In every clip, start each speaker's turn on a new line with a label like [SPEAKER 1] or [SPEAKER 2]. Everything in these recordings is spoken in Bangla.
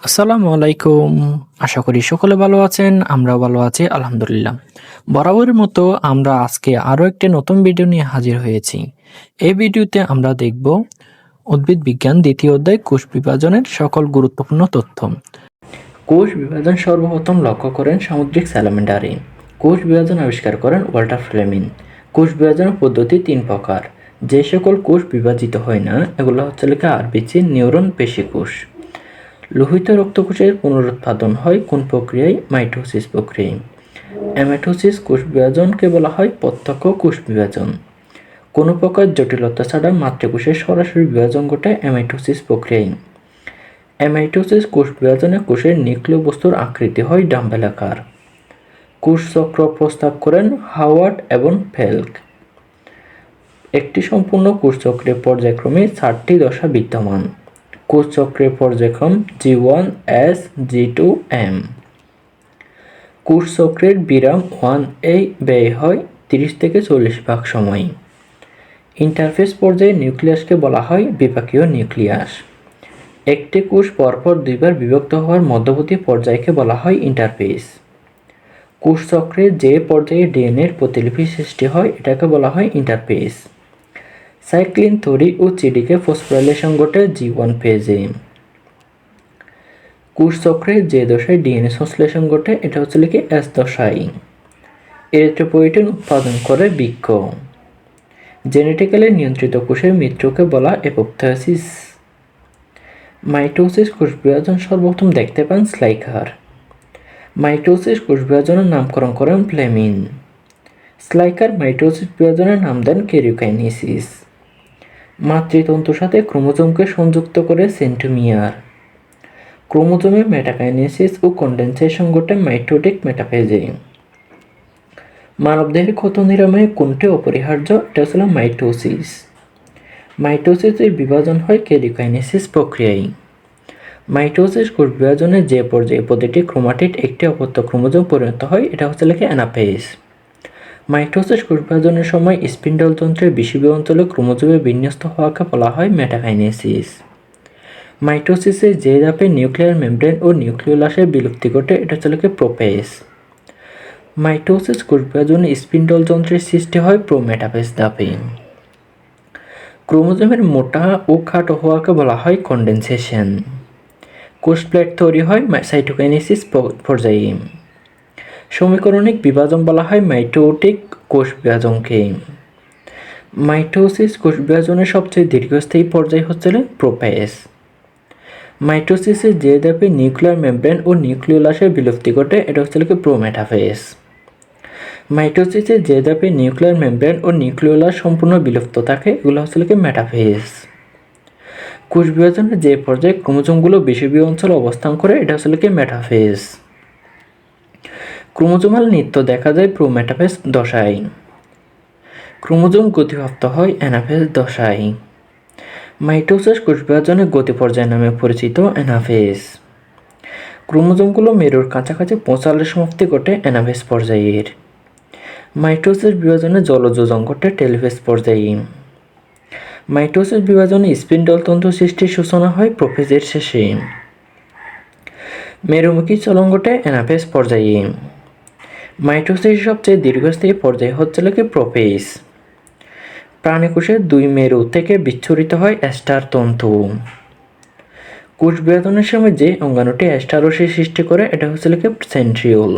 [SPEAKER 1] আসসালামু আলাইকুম। আশা করি সকলে ভালো আছেন। আমরাও ভালো আছি আলহামদুলিল্লাহ। বরাবরের মতো আমরা আজকে আরো একটি নতুন ভিডিও নিয়ে হাজির হয়েছি। এই ভিডিওতে আমরা দেখব উদ্ভিদ বিজ্ঞান দ্বিতীয় অধ্যায় কোষ বিভাজনের সকল গুরুত্বপূর্ণ তথ্য। কোষ বিভাজন সর্বপ্রথম লক্ষ্য করেন সামুদ্রিক স্যালামেন্ডারে। কোষ বিভাজন আবিষ্কার করেন ওয়াল্টার ফ্লেমিং। কোষ বিভাজনের পদ্ধতি 3 প্রকার। যে সকল কোষ বিভাজিত হয় না এগুলো হচ্ছে আরবিসি, নিউরন, পেশিকোষ। লোহিত রক্তকোষের পুনরুৎপাদন হয় কোন প্রক্রিয়ায়? মাইটোসিস প্রক্রিয়ায়। অ্যামিটোসিস কোষ বিভাজনকে বলা হয় প্রত্যক্ষ কোষ বিভাজন। কোনো প্রকার জটিলতা ছাড়া মাতৃকোষের সরাসরি বিভাজন ঘটে অ্যামিটোসিস প্রক্রিয়ায়। অ্যামিটোসিস কোষ বিভাজনে কোষের নিউক্লিয় বস্তুর আকৃতি হয় ডাম্বেল আকার। কোষ চক্র প্রস্তাব করেন হাওয়ার্ড এবং ফেল্ক। একটি সম্পূর্ণ কোষ চক্রের পর্যায়ক্রমে 4টি দশা বিদ্যমান। কোষ চক্রের পর্যায়ক্রম G1, S, G2, M। কোষ চক্রের বিরাম 1A ব্যয় হয় 30 থেকে 40 ভাগ সময়। ইন্টারফেস পর্যায়ে নিউক্লিয়াসকে বলা হয় বিপাকীয় নিউক্লিয়াস। একটি কোষ পরপর দুইবার বিভক্ত হওয়ার মধ্যবর্তী পর্যায়কে বলা হয় ইন্টারফেস। কোষ চক্রের যে পর্যায়ে ডিএনএর প্রতিলিপি সৃষ্টি হয় এটাকে বলা হয় ইন্টারফেস। সাইক্লিন থরি ও চিডিকে ফসফোরাইলেশন ঘটে G1 ফেজে। কোষ চক্রের যে দশায় ডিএনএ সংশ্লেষণ ঘটে এটা হচ্ছে S দশায়। এরিথ্রোপয়েটিন উৎপাদন করে বৃক্ক। জেনেটিক্যালি নিয়ন্ত্রিত কোষের মৃত্যুকে বলা অ্যাপোপ্টোসিস। মাইটোসিস কোষ বিভাজন সর্বপ্রথম দেখতে পান স্লাইকার। মাইটোসিস কোষ বিভাজনের নামকরণ করেন ফ্লেমিং। স্লাইকার মাইটোসিস বিভাজনের নাম দেন ক্যারিওকাইনেসিস। মাতৃতন্তুর সাথে ক্রোমোজোমকে সংযুক্ত করে সেন্ট্রোমিয়ার। ক্রোমোজোমের মেটাকাইনেসিস ও কন্ডেনসেশন ঘটে মাইটোটিক মেটাফেজে। মানবদেহের ক্ষত নিরাময়ে কোনটি অপরিহার্য? এটা হল মাইটোসিস। মাইটোসিসের বিভাজন হয় ক্যারিওকাইনেসিস প্রক্রিয়ায়। মাইটোসিস কোষ বিভাজনের যে পর্যায়ে প্রতিটি ক্রোমাটিড একটি অপত্য ক্রোমোজোম পরিণত হয় এটা হচ্ছে অ্যানাফেজ। মাইটোসিস কোষ বিভাজনের সময় স্পিন্ডল তন্ত্রের বিষুবীয় অঞ্চলে ক্রোমোজোমে বিন্যস্ত হওয়াকে বলা হয় মেটাকাইনেসিস। মাইটোসিসে যে ধাপে নিউক্লিয়ার মেমব্রেন ও নিউক্লিওলাসের বিলুপ্তি ঘটে এটা হচ্ছে প্রোফেজ। মাইটোসিস কোষ বিভাজনে স্পিন্ডল যন্ত্রের সৃষ্টি হয় প্রোমেটাফেজ ধাপে। ক্রোমোজোমের মোটা ও খাটো হওয়াকে বলা হয় কন্ডেনসেশন। কোষ প্লেট তৈরি হয় সাইটোকাইনেসিস পর্যায়ে। সমীকরণিক বিভাজন বলা হয় মাইটোটিক কোষ বিভাজনকে। মাইটোসিস কোষ বিভাজনের সবচেয়ে দীর্ঘস্থায়ী পর্যায় হচ্ছে প্রোফেজ। মাইটোসিসের যে ধাপে নিউক্লিয়ার মেমব্রেন ও নিউক্লিওলাসের বিলুপ্তি ঘটে এটা হচ্ছে প্রোমেটাফেজ। মাইটোসিসের যে ধাপে নিউক্লিয়ার মেমব্রেন ও নিউক্লিওলাস সম্পূর্ণ বিলুপ্ত থাকে এগুলো হচ্ছে মেটাফেজ। কোষ বিভাজনের যে পর্যায়ে ক্রোমোজোমগুলো বিষুবীয় অঞ্চলে অবস্থান করে এটা হচ্ছে মেটাফেজ। ক্রোমোজোমাল নৃত্য দেখা যায় প্রোমেটাফেজ দশায়। ক্রোমোজোম গতিপ্রাপ্ত হয় অ্যানাফেজ দশায়। মাইটোসিস কোষ বিভাজনের গতি পর্যায় নামে পরিচিত অ্যানাফেজ। ক্রোমোজোমগুলো মেরুর কাছাকাছি পৌঁছালে সমাপ্তি ঘটে অ্যানাফেজ পর্যায়ের। মাইটোসিস বিভাজনে জলযোজন ঘটে টেলোফেজ পর্যায়ে। মাইটোসিস বিভাজনে স্পিন্ডল তন্তু সৃষ্টির সূচনা হয় প্রোফেজের শেষে। মেরুমুখী চলন ঘটে অ্যানাফেজ পর্যায়ে। মাইটোসিসের সবচেয়ে দীর্ঘস্থায়ী পর্যায় হচ্ছে প্রোফেজ। প্রাণীকোষের 2 মেরু থেকে বিচ্ছুরিত হয় অ্যাস্টার তন্তু। কোষ বিভাজনের সময় যে অঙ্গাণুটি অ্যাস্টারোসি সৃষ্টি করে এটা হচ্ছে সেন্ট্রিওল।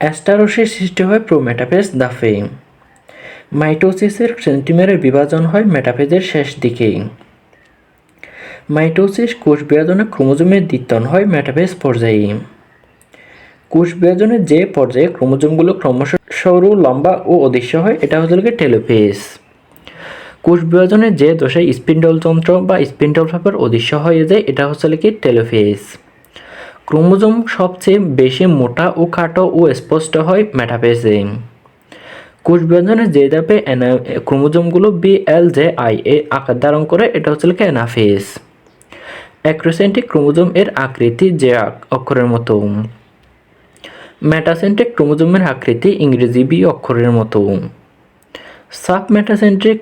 [SPEAKER 1] অ্যাস্টারোসির সৃষ্টি হয় প্রোমেটাফেজ ধাপে। মাইটোসিসের সেন্টিমিয়ারের বিভাজন হয় মেটাফেজের শেষ দিকে। মাইটোসিস কোষ বিভাজনে ক্রোমোজোমের দ্বিতন হয় মেটাফেজ পর্যায়ে। কোষ বিভাজনের যে পর্যায়ে ক্রোমোজোমগুলো ক্রমশ সরু, লম্বা ও অদৃশ্য হয় এটা হচ্ছে টেলোফেজ। কোষ বিভাজনের যে দশায় স্পিন্ডল তন্ত্র বা স্পিন্ডল ফাইবার অদৃশ্য হয়ে যায় এটা হচ্ছে টেলোফেজ। ক্রোমোজোম সবচেয়ে বেশি মোটা ও খাটো ও স্পষ্ট হয় মেটাফেজে। কোষ বিভাজনের যে ধাপে ক্রোমোজোমগুলো BLJIA আকার ধারণ করে এটা হচ্ছে অ্যানাফেজ। অ্যাক্রোসেন্ট্রিক ক্রোমোজোম এর আকৃতি যে অক্ষরের মতো। মেটাসেন্ট্রিক ক্রোমোজোমের আকৃতি ইংরেজি B অক্ষরের মতো। সাবমেটাসেন্ট্রিক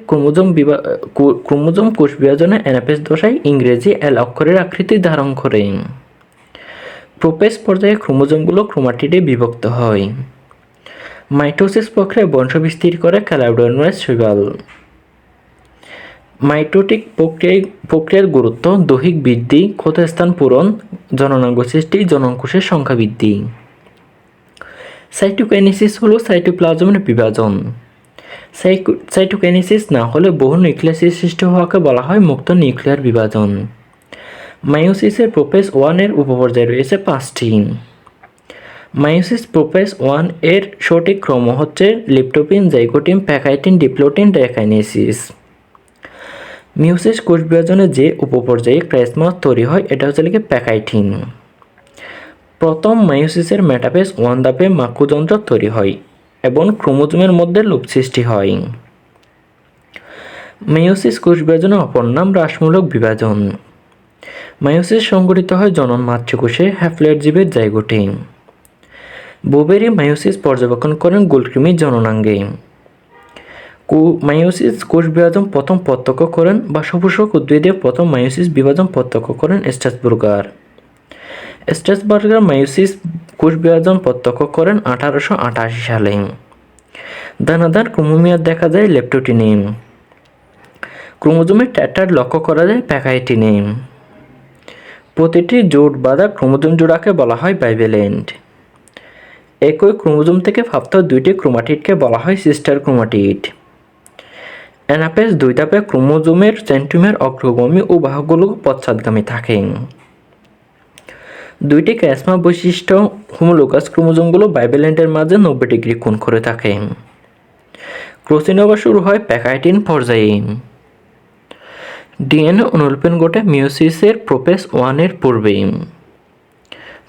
[SPEAKER 1] ক্রোমোজোম কোষ বিভাজনে অ্যানাফেজ দশায় ইংরেজি এল অক্ষরের আকৃতি ধারণ করে। প্রোপেজ পর্যায়ে ক্রোমোজোমগুলো ক্রোমাটিডে বিভক্ত হয়। মাইটোসিস প্রক্রিয়ায় বংশবিস্তার করে ক্যালাইডোনিয়াস শৈবাল। মাইটোটিক প্রক্রিয়ার গুরুত্ব: দৈহিক বৃদ্ধি, ক্ষতস্থান পূরণ, জননাঙ্গ সৃষ্টি, জননকোষের সংখ্যা বৃদ্ধি। সাইটোকাইনেসিস হলো সাইটোপ্লাজমের বিভাজন। সাইটোকাইনেসিস না হলে বহু নিউক্লিয়াসের সৃষ্টি হওয়াকে বলা হয় মুক্ত নিউক্লিয়ার বিভাজন। মায়োসিসের প্রোপেজ 1 এর উপপর্যায় রয়েছে 5টি। মায়োসিস প্রোপেজ 1 এর সঠিক ক্রম হচ্ছে লিপ্টোপিন, জাইগোটিন, প্যাকাইটিন, ডিপ্লোটিন, ডাইকাইনেসিস। মিওসিস কোষ বিভাজনে যে উপপর্যায়ে ক্রাইসমা তৈরি হয় এটা হচ্ছে প্যাকাইটিন। প্রথম মায়োসিসের মেটাফেজ 1 ধাপে মাকুযন্ত্র তৈরি হয় এবং ক্রোমোজোমের মধ্যে লুপ সৃষ্টি হয়। মায়োসিস কোষ বিভাজনের অপর নাম হ্রাসমূলক বিভাজন। মায়োসিস সংঘটিত হয় জনন মাতৃকোষে হ্যাপ্লয়েড জীবের জাইগোটে। বোবেরি মায়োসিস পর্যবেক্ষণ করেন গোলকৃমি জননাঙ্গে। মায়োসিস কোষ বিভাজন প্রথম প্রত্যক্ষ করেন বা সপুষ্পক উদ্ভিদে প্রথম মায়োসিস বিভাজন প্রত্যক্ষ করেন স্ট্রাসবুর্গার। স্ট্রাসবার্গার মায়োসিস কোষ বিভাজন প্রত্যক্ষ করেন 1888 সালে। দানাদার ক্রোমোমিয়ার দেখা যায় লেপ্টোটিনে। ক্রোমোজোমের ট্যাটার লক্ষ্য করা যায় প্যাকাইটিনে। প্রতিটি জোট বাঁধা ক্রোমোজোম জোড়াকে বলা হয় বাইভ্যালেন্ট। একই ক্রোমোজোম থেকে প্রাপ্ত দুইটি ক্রোমাটিডকে বলা হয় সিস্টার ক্রোমাটিড। অ্যানাফেজ 2 ধাপে ক্রোমোজোমের সেন্ট্রোমিয়ার অগ্রগামী ও বাহুগুলো পশ্চাৎগামী থাকে। দুইটি ক্যাসমা বৈশিষ্ট্য হোমোলোগাস ক্রোমোজোমগুলো বাইভ্যালেন্টের মাঝে 90 ডিগ্রি কোণ করে থাকে। ক্রসিং ওভার শুরু হয় প্যাকাইটিন পর্যায়ে। ডিএনএ অনুলিপন ঘটে মিওসিসের প্রোপেজ 1 এর পূর্বে।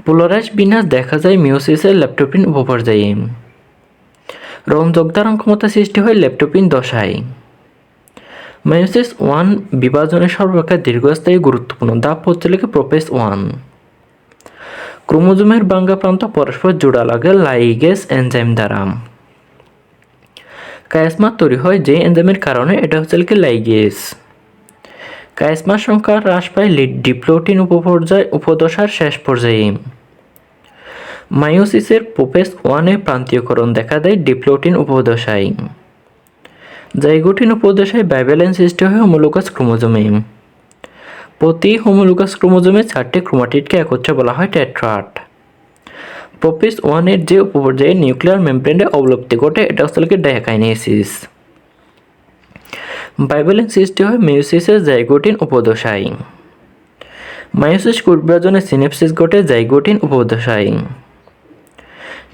[SPEAKER 1] পোলারাইজ বিন্যাস দেখা যায় মিওসিসের লেপ্টোপিন উপপর্যায়ে। রঞ্জক ধারণ ক্ষমতা সৃষ্টি হয় লেপ্টোপিন দশায়। মায়োসিস 1 বিভাজনের সর্বাপেক্ষা দীর্ঘস্থায়ী গুরুত্বপূর্ণ ধাপ হচ্ছে প্রোপেজ 1। ক্রোমোজোমের ভাঙ্গা প্রান্ত পরস্পর জোড়া লাগে লাইগেজ এনজাইম দ্বারা। কায়াসমা তৈরি হয় যে এনজাইমের কারণে, এটা হচ্ছে লাইগেজ। কায়াসমার সংখ্যা হ্রাস পায় ডিপ্লোটিন উপদশার শেষ পর্যায়ে। মায়োসিসের প্রোপেজ 1 এর প্রান্তীয়করণ দেখা দেয় ডিপ্লোটিন উপদশায়। জাইগোটিন উপদশায় বাইভ্যালেন্ট সৃষ্টি হয় হোমোলোগাস ক্রোমোজোমে। প্রতি হোমোলোগাস ক্রোমোজোমে 4টি ক্রোমাটিডকে একত্রে বলা হয় টেট্রাড। প্রোপেজ 1 এর যে উপপর্যায়ে নিউক্লিয়ার মেমব্রেনে অবলুপ্তি ঘটে এটা হচ্ছে ডাইকাইনেসিস। বাইভ্যালেন্ট সৃষ্টি হয় মিওসিসের জাইগোটিন উপদশায়। মায়োসিস কোষ বিভাজনে সিনেপসিস ঘটে জাইগোটিন উপদশায়।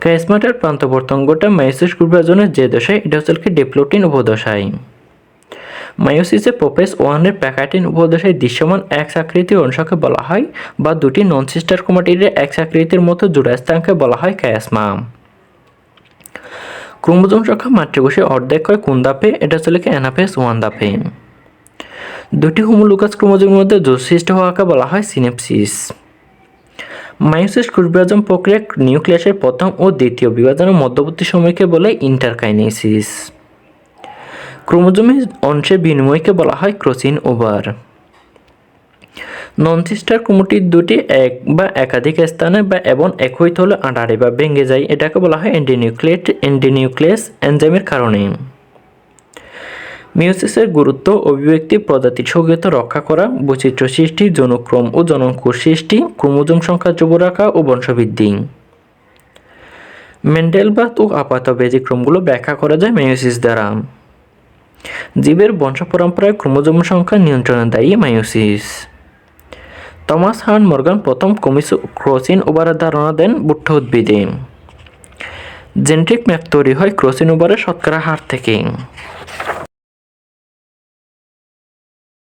[SPEAKER 1] কায়াসমাটার প্রান্তবর্তন ঘটে মায়োসিস কোষ বিভাজনের যে দশায়, এটা হচ্ছে ডিপ্লোটিন উপদশায়। মায়োসিসে প্রোপেজ 1 এর প্যাকাইটিন উপদশায় দৃশ্যমান এক্স আকৃতির অংশকে বলা হয় বা দুটি নন সিস্টার ক্রোমাটিডের এক্স আকৃতির মতো জোড়া স্থানকে বলা হয় কায়াসমা। ক্রোমোজোম সংখ্যা মাতৃকোষে অর্ধেক হয় কোন ধাপে? এটা হচ্ছে অ্যানাফেজ 1 ধাপে। দুটি হোমোলোগাস ক্রোমোজোমের মধ্যে জোড় সৃষ্টি হওয়াকে বলা হয় সিনেপসিস। মায়োসিস কোষ বিভাজন প্রক্রিয়া নিউক্লিয়াসের প্রথম ও দ্বিতীয় বিভাজনের মধ্যবর্তী সময়কে বলে ইন্টারকাইনেসিস। ক্রোমোজোমের অংশের বিনিময়কে বলা হয় ক্রসিং ওভার। নন সিস্টার ক্রোমাটিড দুটি এক বা একাধিক স্থানে বা এবং একই তলে আঁটাড়ে বা ভেঙে যায়, এটাকে বলা হয় এন্ডিনিউক্লিয়াস এনজাইমের কারণে। মিওসিসের গুরুত্ব: অভিব্যক্তি, প্রজাতির স্বকীয়তা রক্ষা করা, বৈচিত্র্য সৃষ্টি, যৌনক্রম ও জননকোষ সৃষ্টি, ক্রোমোজোম সংখ্যা যোগ রাখা ও বংশবৃদ্ধি। মেন্ডেলবাদ ও আপাত ব্যতিক্রমগুলো ব্যাখ্যা করা যায় মায়োসিস দ্বারা। জীবের বংশ পরম্পরায় ক্রোমোজোম সংখ্যা নিয়ন্ত্রণে দায়ী মায়োসিস। টমাস হার্ন মর্গান প্রথম ক্রসিং ওভারের ধারণা দেন ভুট্ট উদ্ভিদে। জেনেটিক ম্যাপ তৈরি হয় ক্রসিং ওভারের শতকরা হার থেকে।